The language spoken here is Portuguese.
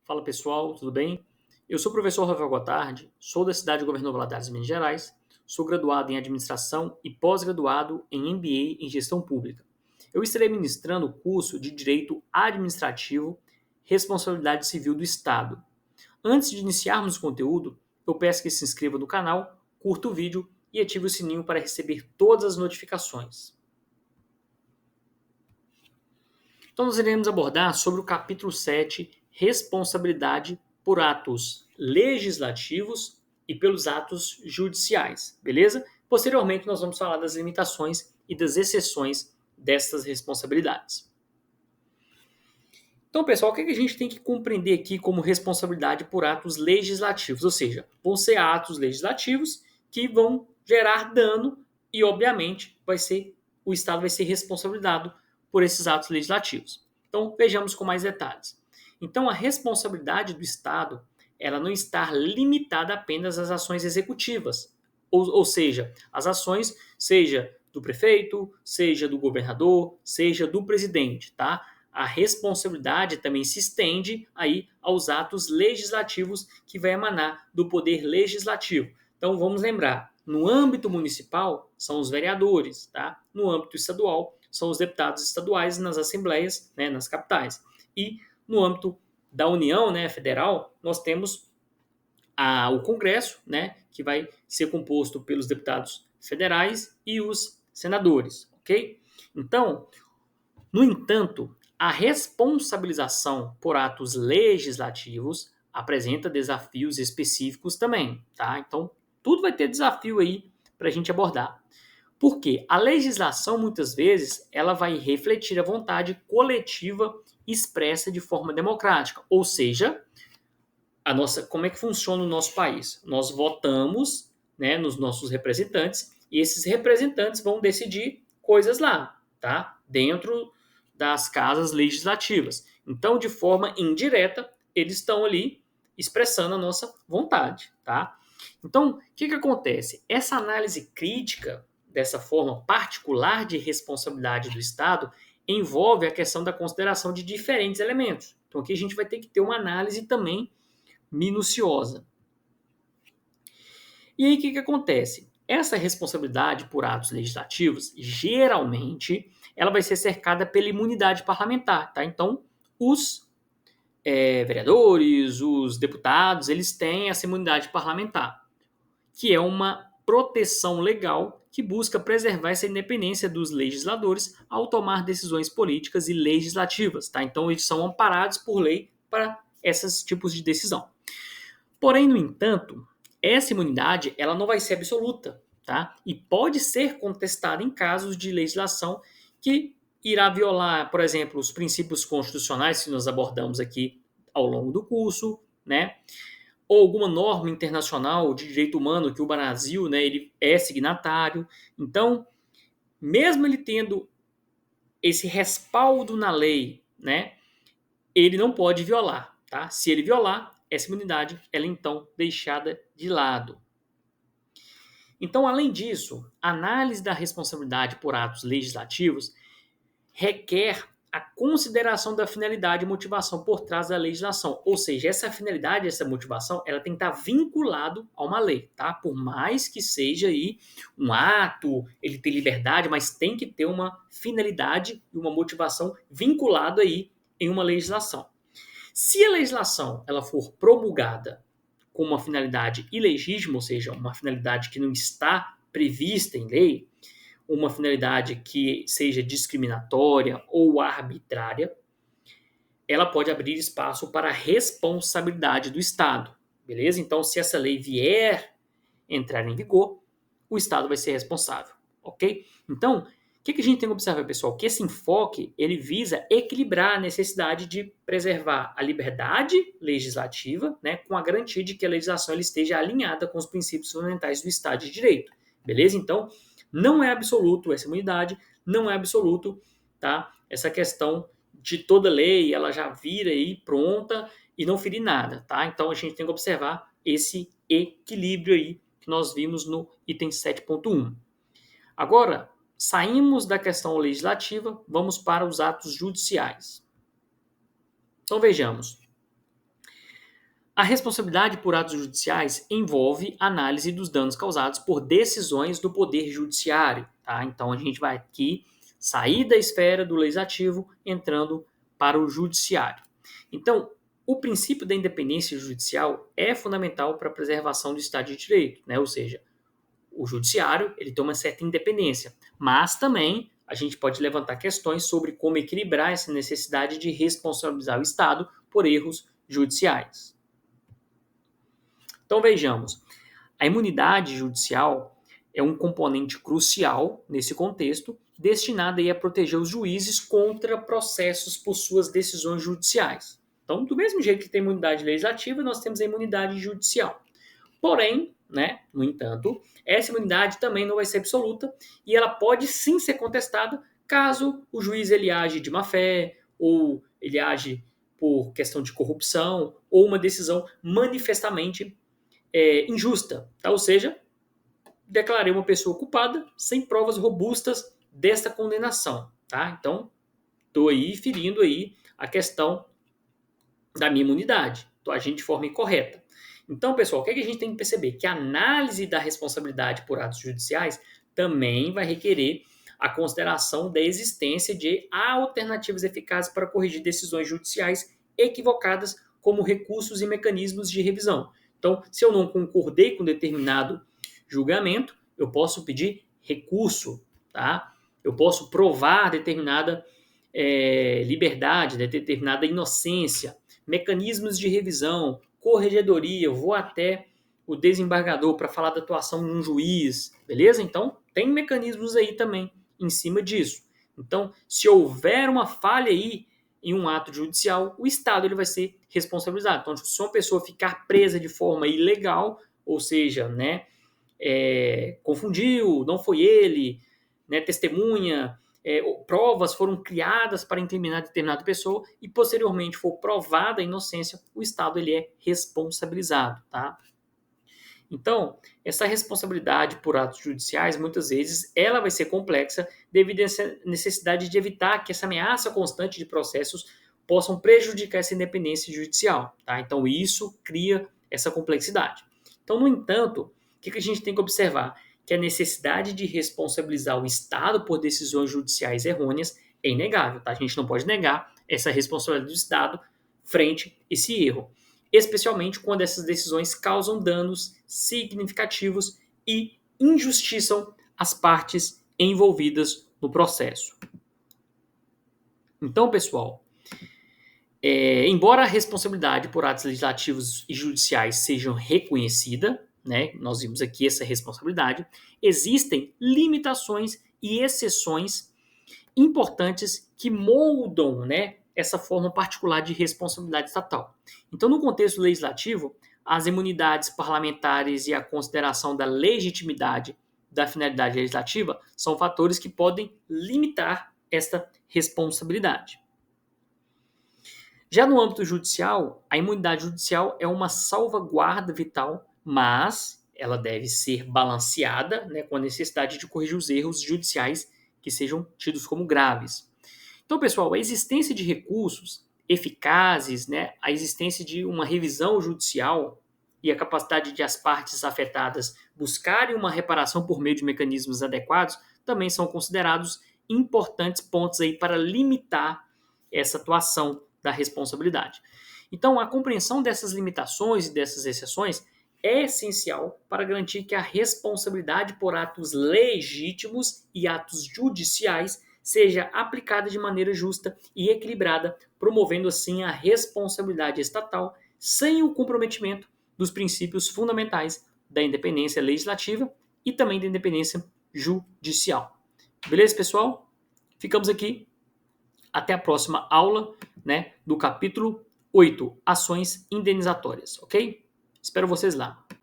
Fala pessoal, tudo bem? Eu sou o professor Rafael Gotardi, sou da cidade de Governador Valadares, Minas Gerais, sou graduado em Administração e pós-graduado em MBA em Gestão Pública. Eu estarei ministrando o curso de Direito Administrativo, Responsabilidade Civil do Estado. Antes de iniciarmos o conteúdo, eu peço que se inscreva no canal, curta o vídeo e ative o sininho para receber todas as notificações. Então, nós iremos abordar sobre o capítulo 7, responsabilidade por atos legislativos e pelos atos judiciais, beleza? Posteriormente, nós vamos falar das limitações e das exceções destas responsabilidades. Então, pessoal, o que a gente tem que compreender aqui como responsabilidade por atos legislativos? Ou seja, vão ser atos legislativos que vão gerar dano e, obviamente, o Estado vai ser responsabilizado por esses atos legislativos. Então, vejamos com mais detalhes. Então, a responsabilidade do Estado, ela não está limitada apenas às ações executivas, ou seja, as ações, seja do prefeito, seja do governador, seja do presidente, tá? A responsabilidade também se estende aí aos atos legislativos que vai emanar do poder legislativo. Então, vamos lembrar, no âmbito municipal são os vereadores, tá? No âmbito estadual são os deputados estaduais nas assembleias, né, nas capitais. E no âmbito da União, né, federal, nós temos o Congresso, né, que vai ser composto pelos deputados federais e os senadores, ok? Então, no entanto, a responsabilização por atos legislativos apresenta desafios específicos também, tá? Então, tudo vai ter desafio aí para a gente abordar. Porque a legislação, muitas vezes, ela vai refletir a vontade coletiva expressa de forma democrática. Ou seja, como é que funciona o nosso país? Nós votamos, né, nos nossos representantes e esses representantes vão decidir coisas lá, tá? Dentro das casas legislativas. Então, de forma indireta, eles estão ali expressando a nossa vontade, tá? Então, o que acontece? Essa análise crítica, dessa forma particular de responsabilidade do Estado, envolve a questão da consideração de diferentes elementos. Então, aqui a gente vai ter que ter uma análise também minuciosa. E aí, o que acontece? Essa responsabilidade por atos legislativos, geralmente, ela vai ser cercada pela imunidade parlamentar, tá? Então, os vereadores, os deputados, eles têm essa imunidade parlamentar, que é uma proteção legal que busca preservar essa independência dos legisladores ao tomar decisões políticas e legislativas, tá? Então, eles são amparados por lei para esses tipos de decisão. Porém, no entanto, essa imunidade ela não vai ser absoluta, tá? E pode ser contestada em casos de legislação que irá violar, por exemplo, os princípios constitucionais que nós abordamos aqui ao longo do curso, né? Ou alguma norma internacional de direito humano que o Brasil, né, ele é signatário. Então, mesmo ele tendo esse respaldo na lei, né, ele não pode violar, tá? Se ele violar, essa imunidade ela é então deixada de lado. Então, além disso, a análise da responsabilidade por atos legislativos requer a consideração da finalidade e motivação por trás da legislação. Ou seja, essa finalidade, essa motivação, ela tem que estar vinculado a uma lei, tá? Por mais que seja aí um ato, ele tem liberdade, mas tem que ter uma finalidade e uma motivação vinculado aí em uma legislação. Se a legislação ela for promulgada com uma finalidade ilegítima, ou seja, uma finalidade que não está prevista em lei, uma finalidade que seja discriminatória ou arbitrária, ela pode abrir espaço para a responsabilidade do Estado, beleza? Então, se essa lei vier entrar em vigor, o Estado vai ser responsável, ok? Então, o que a gente tem que observar, pessoal? Que esse enfoque, ele visa equilibrar a necessidade de preservar a liberdade legislativa, né, com a garantia de que a legislação ela esteja alinhada com os princípios fundamentais do Estado de Direito, beleza? Então, não é absoluto essa imunidade, não é absoluto, tá? Essa questão de toda lei, ela já vira aí pronta e não ferir nada, tá? Então, a gente tem que observar esse equilíbrio aí que nós vimos no item 7.1. Agora, saímos da questão legislativa, vamos para os atos judiciais. Então vejamos. A responsabilidade por atos judiciais envolve análise dos danos causados por decisões do Poder Judiciário. Tá? Então, a gente vai aqui sair da esfera do legislativo, entrando para o judiciário. Então, o princípio da independência judicial é fundamental para a preservação do Estado de Direito, né? Ou seja, o judiciário ele tem uma certa independência, mas também a gente pode levantar questões sobre como equilibrar essa necessidade de responsabilizar o Estado por erros judiciais. Então vejamos, a imunidade judicial é um componente crucial nesse contexto, destinado aí a proteger os juízes contra processos por suas decisões judiciais. Então, do mesmo jeito que tem imunidade legislativa, nós temos a imunidade judicial. Porém, né, no entanto, essa imunidade também não vai ser absoluta e ela pode sim ser contestada caso o juiz ele age de má fé ou ele age por questão de corrupção ou uma decisão manifestamente injusta, tá? Ou seja, declarei uma pessoa culpada sem provas robustas desta condenação, tá? Então, estou aí ferindo aí a questão da minha imunidade, estou agindo de forma incorreta. Então, pessoal, o que a gente tem que perceber? Que a análise da responsabilidade por atos judiciais também vai requerer a consideração da existência de alternativas eficazes para corrigir decisões judiciais equivocadas, como recursos e mecanismos de revisão. Então, se eu não concordei com determinado julgamento, eu posso pedir recurso, tá? Eu posso provar determinada liberdade, determinada inocência, mecanismos de revisão, corregedoria, eu vou até o desembargador para falar da atuação de um juiz, beleza? Então, tem mecanismos aí também em cima disso. Então, se houver uma falha aí em um ato judicial, o Estado ele vai ser responsabilizado. Então, se uma pessoa ficar presa de forma ilegal, ou seja, né, confundiu, não foi ele, né, testemunha, provas foram criadas para incriminar determinada pessoa e posteriormente for provada a inocência, o Estado ele é responsabilizado, tá? Então, essa responsabilidade por atos judiciais, muitas vezes, ela vai ser complexa devido a essa necessidade de evitar que essa ameaça constante de processos possam prejudicar essa independência judicial, tá? Então, isso cria essa complexidade. Então, no entanto, o que a gente tem que observar? Que a necessidade de responsabilizar o Estado por decisões judiciais errôneas é inegável, tá? A gente não pode negar essa responsabilidade do Estado frente a esse erro, especialmente quando essas decisões causam danos significativos e injustiçam as partes envolvidas no processo. Então, pessoal, embora a responsabilidade por atos legislativos e judiciais sejam reconhecida, né, nós vimos aqui essa responsabilidade, existem limitações e exceções importantes que moldam, né, essa forma particular de responsabilidade estatal. Então, no contexto legislativo, as imunidades parlamentares e a consideração da legitimidade da finalidade legislativa são fatores que podem limitar esta responsabilidade. Já no âmbito judicial, a imunidade judicial é uma salvaguarda vital, mas ela deve ser balanceada, né, com a necessidade de corrigir os erros judiciais que sejam tidos como graves. Então, pessoal, a existência de recursos eficazes, né, a existência de uma revisão judicial e a capacidade de as partes afetadas buscarem uma reparação por meio de mecanismos adequados também são considerados importantes pontos aí para limitar essa atuação da responsabilidade. Então, a compreensão dessas limitações e dessas exceções é essencial para garantir que a responsabilidade por atos legítimos e atos judiciais seja aplicada de maneira justa e equilibrada, promovendo assim a responsabilidade estatal sem o comprometimento dos princípios fundamentais da independência legislativa e também da independência judicial. Beleza, pessoal? Ficamos aqui. Até a próxima aula, né, do capítulo 8, Ações Indenizatórias, ok? Espero vocês lá.